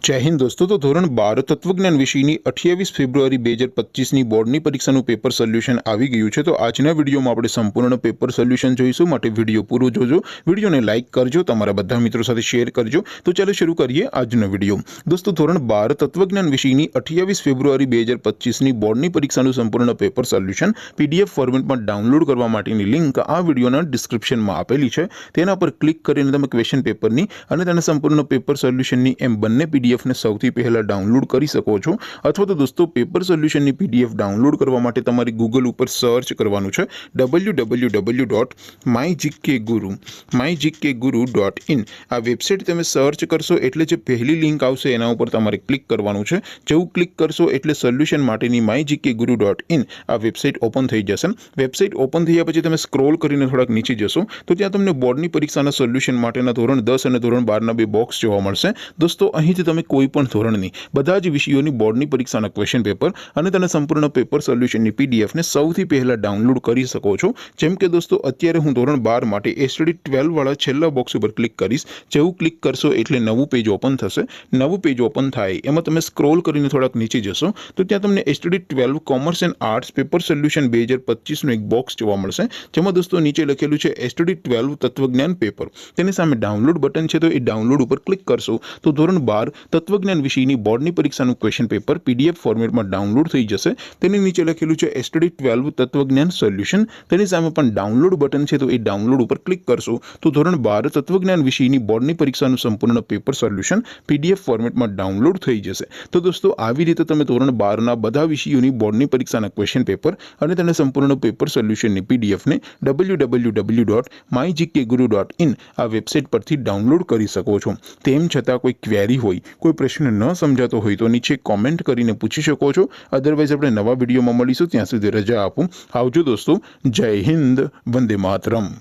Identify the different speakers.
Speaker 1: जय हिंद दोस्तों। तो धोरण 12 तत्वज्ञान विषयની 28 ફેબ્રુઆરી 2025ની બોર્ડની પરીક્ષાનું પેપર સોલ્યુશન આવી ગયું છે। તો આજના વિડીયોમાં આપણે સંપૂર્ણ પેપર સોલ્યુશન જોઈશું, માટે વિડીયો પૂરો જોજો, વિડીયોને લાઇક કરજો, તમારા બધા મિત્રો સાથે શેર કરજો। તો ચાલો શરૂ કરીએ આજનો વિડીયો। દોસ્તો ધોરણ 12 તત્વજ્ઞાન વિષયની 28 ફેબ્રુઆરી 2025ની બોર્ડની પરીક્ષાનું સંપૂર્ણ પેપર સોલ્યુશન પીડીએફ ફોર્મેટમાં ડાઉનલોડ કરવા માટેની લિંક આ વિડીયોના ડિસ્ક્રિપ્શનમાં આપેલી છે। તેના પર ક્લિક કરીને તમે ક્વેશ્ચન પેપરની અને તેના સંપૂર્ણ પેપર સોલ્યુશનની એમ બંને પીડીએફ ने સૌથી પહેલા ડાઉનલોડ કરી શકો છો। અથવા તો દોસ્તો પેપર સોલ્યુશનની પીડીએફ ડાઉનલોડ કરવા માટે તમારે ગૂગલ ઉપર સર્ચ કરવાનું છે www.mygkguru.in। આ વેબસાઇટ તમે સર્ચ કરશો એટલે જે પહેલી લિંક આવશે એના ઉપર તમારે ક્લિક કરવાનું છે। જેવું ક્લિક કરશો એટલે સોલ્યુશન માટેની mygkguru.in આ વેબસાઇટ ઓપન થઈ જશે। વેબસાઇટ ઓપન થયા પછી તમે સ્ક્રોલ કરીને થોડાક નીચે જશો તો ત્યાં તમને બોર્ડની પરીક્ષાના સોલ્યુશન માટેના ધોરણ 10 અને ધોરણ 12ના બે બોક્સ જોવા મળશે। દોસ્તો અહીંથી તમે કોઈપણ ધોરણની બધા જ વિષયોની બોર્ડની પરીક્ષાના ક્વેશ્ચન પેપર અને તેના સંપૂર્ણ પેપર સોલ્યુશનની પીડીએફને સૌથી પહેલા ડાઉનલોડ કરી શકો છો। જેમ કે દોસ્તો અત્યારે હું ધોરણ 12 માટે એસટીડી 12 વાળા છેલ્લા બોક્સ ઉપર ક્લિક કરીશ। જેવું ક્લિક કરશો એટલે નવું પેજ ઓપન થશે। નવું પેજ ઓપન થાય એમાં તમે સ્ક્રોલ કરીને થોડાક નીચે જશો તો ત્યાં તમને STD 12 commerce and arts paper solution 2025નું એક બોક્સ જોવા મળશે, જેમાં દોસ્તો નીચે લખેલું છે એસટીડી 12 તત્વજ્ઞાન પેપર। તેની સામે ડાઉનલોડ બટન છે, તો એ ડાઉનલોડ ઉપર ક્લિક કરશો તો ધોરણ 12 તત્વજ્ઞાન વિષયની બોર્ડની પરીક્ષાનું ક્વેશ્ચન પેપર પીડીએફ ફોર્મેટમાં ડાઉનલોડ થઈ જશે। તેની નીચે લખેલું છે એસટીડી 12 તત્વજ્ઞાન સોલ્યુશન, તેની સામે પણ ડાઉનલોડ બટન છે, તો એ ડાઉનલોડ ઉપર ક્લિક કરશો તો ધોરણ 12 તત્વજ્ઞાન વિષયની બોર્ડની પરીક્ષાનું સંપૂર્ણ પેપર સોલ્યુશન પીડીએફ ફોર્મેટમાં ડાઉનલોડ થઈ જશે। તો દોસ્તો આવી રીતે તમે ધોરણ 12ના બધા વિષયોની બોર્ડની પરીક્ષાના ક્વેશ્ચન પેપર અને તેના સંપૂર્ણ પેપર સોલ્યુશનની પીડીએફને www.mygkguru.in આ વેબસાઇટ પરથી ડાઉનલોડ કરી શકો છો। તેમ છતાં કોઈ ક્વેરી હોય, કોઈ પ્રશ્ન ન સમજાતો હોય તો નીચે કોમેન્ટ કરીને પૂછી શકો છો। અધરવાઇઝ આપણે નવા વિડીયોમાં મળીશું, ત્યાં સુધી રજા આપું। આવજો દોસ્તો। જય હિન્દ, વંદે માતરમ।